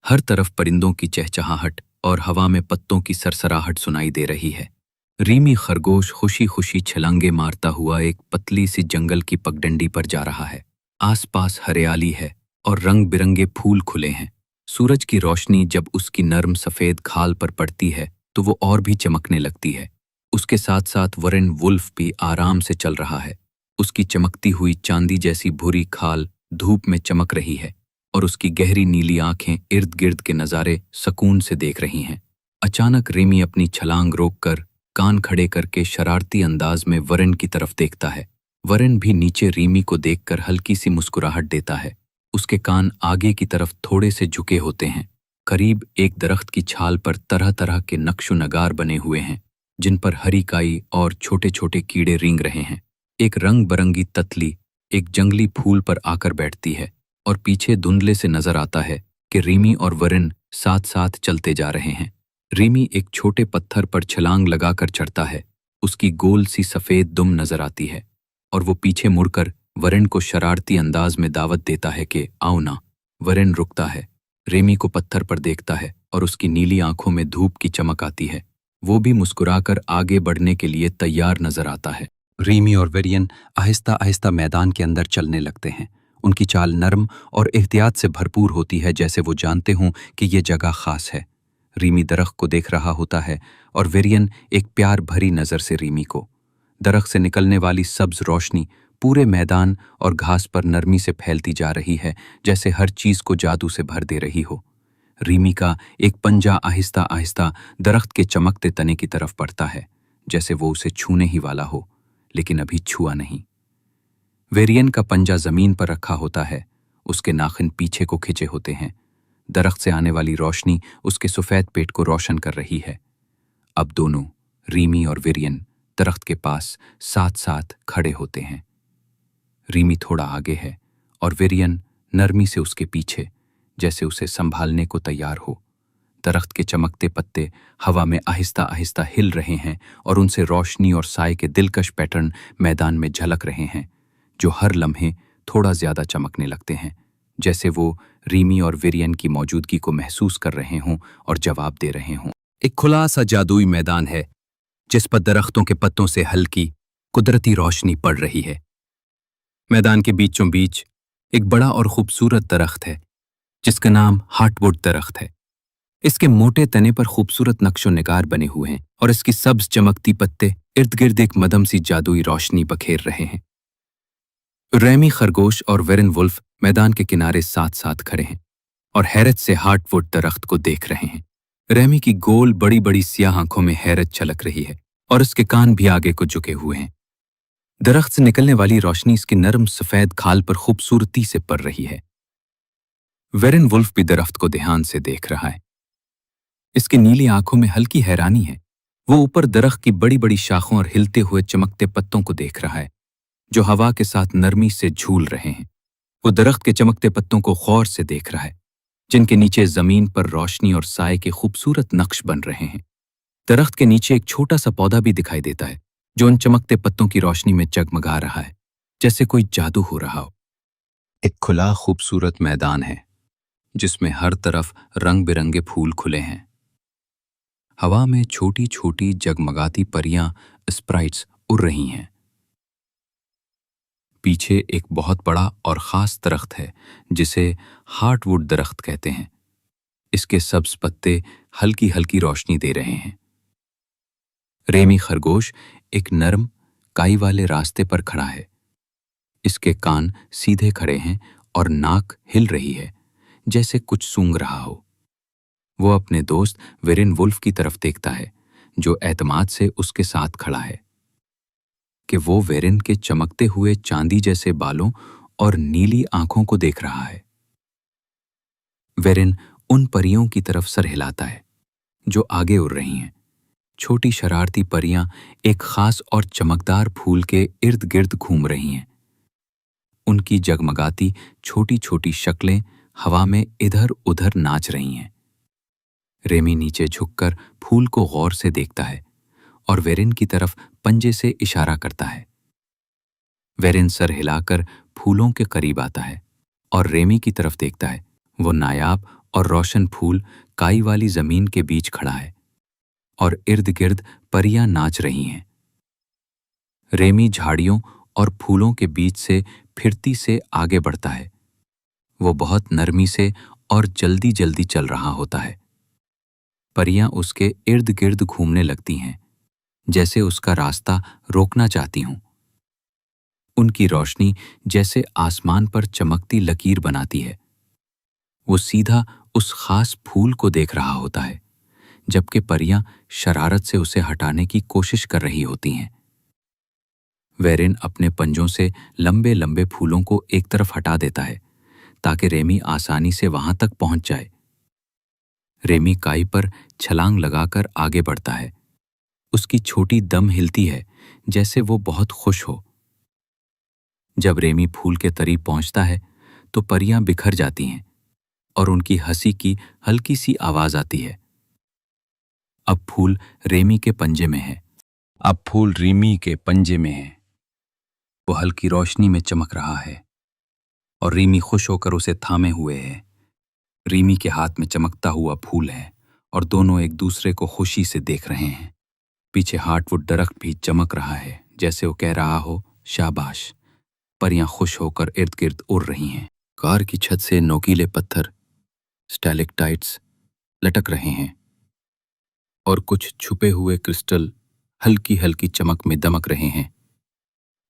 हर तरफ परिंदों की चहचहाहट और हवा में पत्तों की सरसराहट सुनाई दे रही है। रीमी खरगोश खुशी खुशी छलांगे मारता हुआ एक पतली सी जंगल की पगडंडी पर जा रहा है। आसपास हरियाली है और रंग बिरंगे फूल खुले हैं। सूरज की रोशनी जब उसकी नर्म सफ़ेद खाल पर पड़ती है तो वो और भी चमकने लगती है। उसके साथ साथ वरेन वुल्फ भी आराम से चल रहा है। उसकी चमकती हुई चांदी जैसी भूरी खाल धूप में चमक रही है और उसकी गहरी नीली आंखें इर्द गिर्द के नज़ारे सुकून से देख रही हैं। अचानक रीमी अपनी छलांग रोककर कान खड़े करके शरारती अंदाज में वरेन की तरफ देखता है। वरेन भी नीचे रीमी को देखकर हल्की सी मुस्कुराहट देता है। उसके कान आगे की तरफ थोड़े से झुके होते हैं। करीब एक दरख्त की छाल पर तरह तरह के नक्शो नगार बने हुए हैं, जिन पर हरी काई और छोटे छोटे कीड़े रेंग रहे हैं। एक रंग बरंगी ततली एक जंगली फूल पर आकर बैठती है और पीछे धुंधले से नजर आता है कि रीमी और वरेन साथ साथ चलते जा रहे हैं। रीमी एक छोटे पत्थर पर छलांग लगाकर चढ़ता है। उसकी गोल सी सफ़ेद दुम नजर आती है और वो पीछे मुड़कर वरेन को शरारती अंदाज में दावत देता है कि आओ ना। वरेन रुकता है, रीमी को पत्थर पर देखता है और उसकी नीली आंखों में धूप की चमक आती है। वो भी मुस्कुराकर आगे बढ़ने के लिए तैयार नजर आता है। रीमी और वेरियन आहिस्ता आहिस्ता मैदान के अंदर चलने लगते हैं। उनकी चाल नरम और एहतियात से भरपूर होती है, जैसे वो जानते हों कि ये जगह खास है। रीमी दरख्त को देख रहा होता है और वेरियन एक प्यार भरी नज़र से रीमी को। दरख्त से निकलने वाली सब्ज रोशनी पूरे मैदान और घास पर नरमी से फैलती जा रही है, जैसे हर चीज़ को जादू से भर दे रही हो। रीमी का एक पंजा आहिस्ता आहिस्ता दरख्त के चमकते तने की तरफ बढ़ता है, जैसे वो उसे छूने ही वाला हो, लेकिन अभी छुआ नहीं। वेरियन का पंजा जमीन पर रखा होता है, उसके नाखिन पीछे को खिंचे होते हैं। दरख्त से आने वाली रोशनी उसके सफ़ेद पेट को रोशन कर रही है। अब दोनों, रीमी और वेरियन, दरख्त के पास साथ साथ खड़े होते हैं। रीमी थोड़ा आगे है और वेरियन नरमी से उसके पीछे, जैसे उसे संभालने को तैयार हो। दरख्त के चमकते पत्ते हवा में आहिस्ता आहिस्ता हिल रहे हैं और उनसे रोशनी और साए के दिलकश पैटर्न मैदान में झलक रहे हैं, जो हर लम्हे थोड़ा ज्यादा चमकने लगते हैं, जैसे वो रीमी और वेरियन की मौजूदगी को महसूस कर रहे हों और जवाब दे रहे हों। एक खुला सा जादुई मैदान है जिस पर दरख्तों के पत्तों से हल्की कुदरती रोशनी पड़ रही है। मैदान के बीचों बीच एक बड़ा और खूबसूरत दरख्त है जिसका नाम हार्टवुड दरख्त है। इसके मोटे तने पर खूबसूरत नक्शो निगार बने हुए हैं और इसकी सब्ज चमकती पत्ते इर्द गिर्द एक मदम सी जादुई रोशनी बखेर रहे हैं। रेमी खरगोश और वेरेन वुल्फ मैदान के किनारे साथ साथ खड़े हैं और हैरत से हार्टवुड दरख्त को देख रहे हैं। रेमी की गोल बड़ी बड़ी सियाह आंखों में हैरत छलक रही है और उसके कान भी आगे को झुके हुए हैं। दरख्त से निकलने वाली रोशनी इसकी नरम सफेद खाल पर खूबसूरती से पड़ रही है। वेरेन वुल्फ भी दरख्त को ध्यान से देख रहा है। इसकी नीली आंखों में हल्की हैरानी है। वो ऊपर दरख्त की बड़ी बड़ी शाखों और हिलते हुए चमकते पत्तों को देख रहा है, जो हवा के साथ नरमी से झूल रहे हैं। वो दरख्त के चमकते पत्तों को गौर से देख रहा है, जिनके नीचे जमीन पर रोशनी और साए के खूबसूरत नक्श बन रहे हैं। दरख्त के नीचे एक छोटा सा पौधा भी दिखाई देता है, जो उन चमकते पत्तों की रोशनी में जगमगा रहा है, जैसे कोई जादू हो रहा हो। एक खुला खूबसूरत मैदान है जिसमें हर तरफ रंग बिरंगे फूल खुले हैं। हवा में छोटी छोटी जगमगाती परियां स्प्राइट्स उड़ रही हैं। पीछे एक बहुत बड़ा और खास दरख्त है जिसे हार्टवुड दरख्त कहते हैं। इसके सब्ज पत्ते हल्की हल्की रोशनी दे रहे हैं। रेमी खरगोश एक नरम काई वाले रास्ते पर खड़ा है। इसके कान सीधे खड़े हैं और नाक हिल रही है, जैसे कुछ सूंघ रहा हो। वो अपने दोस्त वेरेन वुल्फ की तरफ देखता है, जो एतमाद से उसके साथ खड़ा है कि वो वेरेन के चमकते हुए चांदी जैसे बालों और नीली आंखों को देख रहा है। वेरेन उन परियों की तरफ सर हिलाता है जो आगे उड़ रही हैं। छोटी शरारती परियां एक खास और चमकदार फूल के इर्द गिर्द घूम रही हैं। उनकी जगमगाती छोटी छोटी शक्लें हवा में इधर उधर नाच रही हैं। रेमी नीचे झुककर फूल को गौर से देखता है और वेरेन की तरफ पंजे से इशारा करता है। वेरेन सर हिलाकर फूलों के करीब आता है और रेमी की तरफ देखता है। वो नायाब और रोशन फूल काई वाली जमीन के बीच खड़ा है और इर्द गिर्द परियां नाच रही हैं। रेमी झाड़ियों और फूलों के बीच से फिरती से आगे बढ़ता है। वो बहुत नरमी से और जल्दी जल्दी चल रहा होता है। परियां उसके इर्द गिर्द घूमने लगती हैं, जैसे उसका रास्ता रोकना चाहती हूं। उनकी रोशनी जैसे आसमान पर चमकती लकीर बनाती है। वो सीधा उस खास फूल को देख रहा होता है, जबकि परियां शरारत से उसे हटाने की कोशिश कर रही होती हैं। वेरिन अपने पंजों से लंबे लंबे फूलों को एक तरफ हटा देता है ताकि रेमी आसानी से वहां तक पहुंच जाए। रेमी काई पर छलांग लगाकर आगे बढ़ता है। उसकी छोटी दम हिलती है जैसे वो बहुत खुश हो। जब रेमी फूल के करीब पहुंचता है तो परियां बिखर जाती हैं और उनकी हंसी की हल्की सी आवाज आती है। अब फूल रेमी के पंजे में है। अब फूल रीमी के पंजे में है। वो हल्की रोशनी में चमक रहा है और रीमी खुश होकर उसे थामे हुए है। रीमी के हाथ में चमकता हुआ फूल है और दोनों एक दूसरे को खुशी से देख रहे हैं। पीछे हार्टवुड दरख्त भी चमक रहा है, जैसे वो कह रहा हो शाबाश। परियां खुश होकर इर्द गिर्द उड़ रही हैं। कार की छत से नोकीले पत्थर स्टैलेक्टाइट्स लटक रहे हैं और कुछ छुपे हुए क्रिस्टल हल्की हल्की चमक में दमक रहे हैं।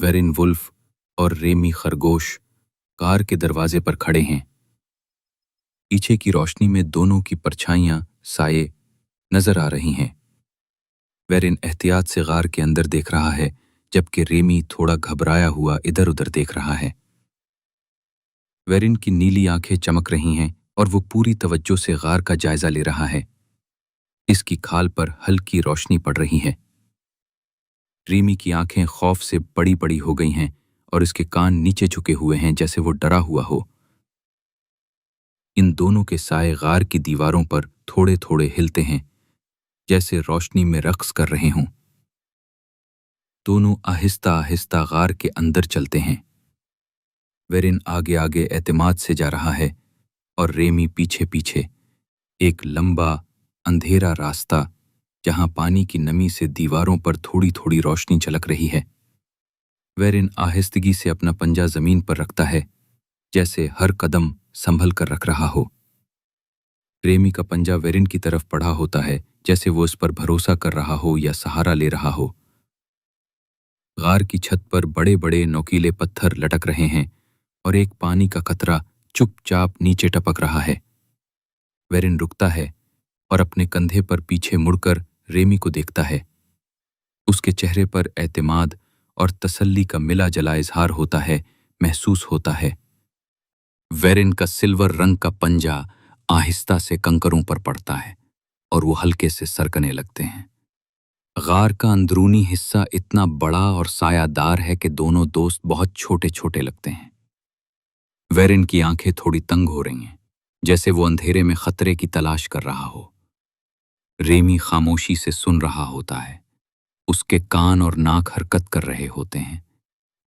वेरिन वुल्फ और रेमी खरगोश कार के दरवाजे पर खड़े हैं। पीछे की रोशनी में दोनों की परछाइयां साये नजर आ रही हैं। वेरिन एहतियात से गार के अंदर देख रहा है, जबकि रेमी थोड़ा घबराया हुआ इधर उधर देख रहा है। वेरिन की नीली आंखें चमक रही हैं और वो पूरी तवज्जो से गार का जायजा ले रहा है। इसकी खाल पर हल्की रोशनी पड़ रही है। रेमी की आंखें खौफ से बड़ी बड़ी हो गई हैं और इसके कान नीचे झुके हुए हैं, जैसे वो डरा हुआ हो। इन दोनों के साए गार की दीवारों पर थोड़े थोड़े हिलते हैं, जैसे रोशनी में रक्स कर रहे हों। दोनों आहिस्ता आहिस्ता गार के अंदर चलते हैं। वेरिन आगे आगे एतमाद से जा रहा है और रेमी पीछे पीछे। एक लंबा अंधेरा रास्ता जहां पानी की नमी से दीवारों पर थोड़ी थोड़ी रोशनी झलक रही है। वेरिन आहिस्तगी से अपना पंजा जमीन पर रखता है, जैसे हर कदम संभल कर रख रहा हो। रेमी का पंजा वेरिन की तरफ पड़ा होता है, जैसे वो उस पर भरोसा कर रहा हो या सहारा ले रहा हो। गार की छत पर बड़े बड़े नोकीले पत्थर लटक रहे हैं और एक पानी का कतरा चुपचाप नीचे टपक रहा है। वेरिन रुकता है और अपने कंधे पर पीछे मुड़कर रेमी को देखता है। उसके चेहरे पर एतमाद और तसल्ली का मिला जला इजहार होता है, महसूस होता है। वेरिन का सिल्वर रंग का पंजा आहिस्ता से कंकरों पर पड़ता है और वो हल्के से सरकने लगते हैं। गार का अंदरूनी हिस्सा इतना बड़ा और सायादार है कि दोनों दोस्त बहुत छोटे छोटे लगते हैं। वेरिन की आंखें थोड़ी तंग हो रही हैं, जैसे वो अंधेरे में खतरे की तलाश कर रहा हो। रेमी खामोशी से सुन रहा होता है। उसके कान और नाक हरकत कर रहे होते हैं,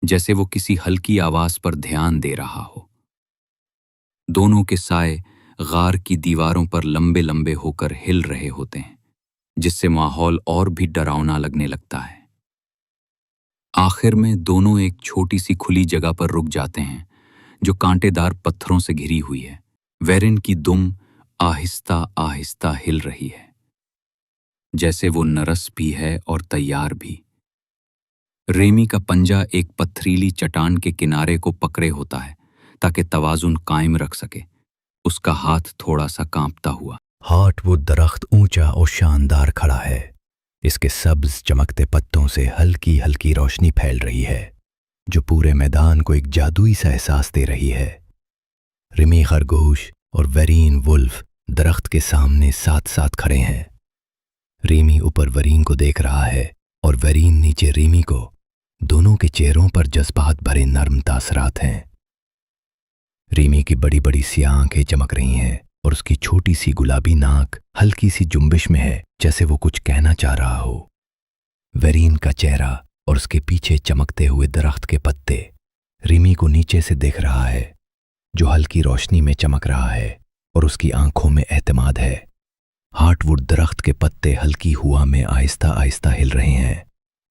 जैसे वो किसी हल्की आवाज पर ध्यान दे रहा हो। दोनों के साए गार की दीवारों पर लंबे लंबे होकर हिल रहे होते हैं, जिससे माहौल और भी डरावना लगने लगता है। आखिर में दोनों एक छोटी सी खुली जगह पर रुक जाते हैं, जो कांटेदार पत्थरों से घिरी हुई है। वेरिन की दुम आहिस्ता आहिस्ता हिल रही है, जैसे वो नरस भी है और तैयार भी। रेमी का पंजा एक पथरीली चट्टान के किनारे को पकड़े होता है ताकि तवाजुन कायम रख सके। उसका हाथ थोड़ा सा कांपता हुआ। हार्टवुड दरख्त ऊंचा और शानदार खड़ा है। इसके सब्ज चमकते पत्तों से हल्की हल्की रोशनी फैल रही है, जो पूरे मैदान को एक जादुई सा एहसास दे रही है। रिमी खरगोश और वेरीन वुल्फ दरख्त के सामने साथ साथ खड़े हैं। रीमी ऊपर वरीन को देख रहा है और वेरीन नीचे रीमी को। दोनों के चेहरों पर जज्बात भरे नर्म तासरात हैं। रीमी की बड़ी बड़ी सियाह आंखें चमक रही हैं और उसकी छोटी सी गुलाबी नाक हल्की सी जुम्बिश में है, जैसे वो कुछ कहना चाह रहा हो। वेरीन का चेहरा और उसके पीछे चमकते हुए दरख्त के पत्ते रीमी को नीचे से देख रहा है, जो हल्की रोशनी में चमक रहा है और उसकी आंखों में एतमाद है। हार्टवुड दरख्त के पत्ते हल्की हवा में आहिस्ता आहिस्ता हिल रहे हैं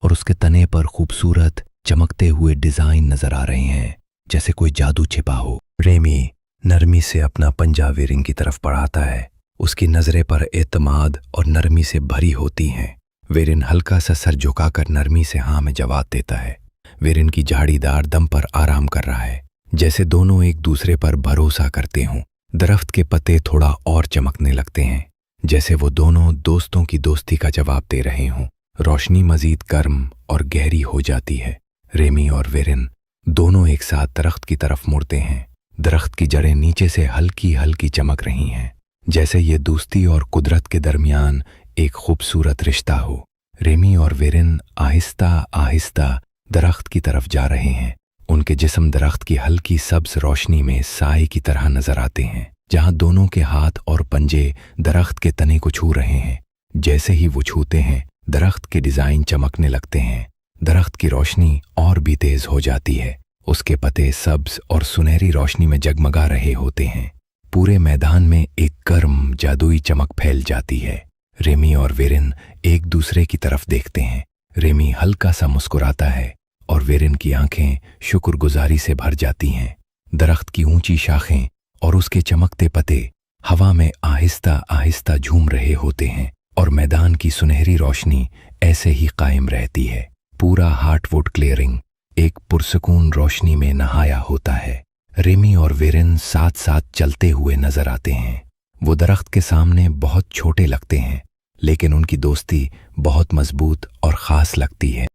और उसके तने पर खूबसूरत चमकते हुए डिजाइन नजर आ रहे हैं, जैसे कोई जादू छिपा हो। रेमी नरमी से अपना पंजा वेरिन की तरफ बढ़ाता है। उसकी नजरें पर एतमाद और नरमी से भरी होती हैं। वेरिन हल्का सा सर झुकाकर नरमी से हाँ में जवाब देता है। वेरिन की झाड़ीदार दम पर आराम कर रहा है, जैसे दोनों एक दूसरे पर भरोसा करते हों। दरख्त के पत्ते थोड़ा और चमकने लगते हैं, जैसे वो दोनों दोस्तों की दोस्ती का जवाब दे रहे हों। रोशनी मजीद गर्म और गहरी हो जाती है। रेमी और वेरिन दोनों एक साथ दरख्त की तरफ मुड़ते हैं। दरख्त की जड़ें नीचे से हल्की हल्की चमक रही हैं, जैसे ये दोस्ती और कुदरत के दरमियान एक खूबसूरत रिश्ता हो। रेमी और वेरिन आहिस्ता आहिस्ता दरख्त की तरफ जा रहे हैं। उनके जिस्म दरख्त की हल्की सब्ज रोशनी में साए की तरह नजर आते हैं, जहां दोनों के हाथ और पंजे दरख्त के तने को छू रहे हैं। जैसे ही वो छूते हैं, दरख्त के डिजाइन चमकने लगते हैं। दरख्त की रोशनी और भी तेज हो जाती है। उसके पत्ते सब्ज और सुनहरी रोशनी में जगमगा रहे होते हैं। पूरे मैदान में एक गर्म जादुई चमक फैल जाती है। रेमी और वेरिन एक दूसरे की तरफ देखते हैं। रेमी हल्का सा मुस्कुराता है और वेरिन की आंखें शुक्रगुजारी से भर जाती हैं। दरख्त की ऊंची शाखें और उसके चमकते पत्ते हवा में आहिस्ता आहिस्ता झूम रहे होते हैं और मैदान की सुनहरी रोशनी ऐसे ही कायम रहती है। पूरा हार्टवुड क्लियरिंग एक पुरसकून रोशनी में नहाया होता है। रेमी और वेरिन साथ साथ चलते हुए नजर आते हैं। वो दरख्त के सामने बहुत छोटे लगते हैं, लेकिन उनकी दोस्ती बहुत मजबूत और खास लगती है।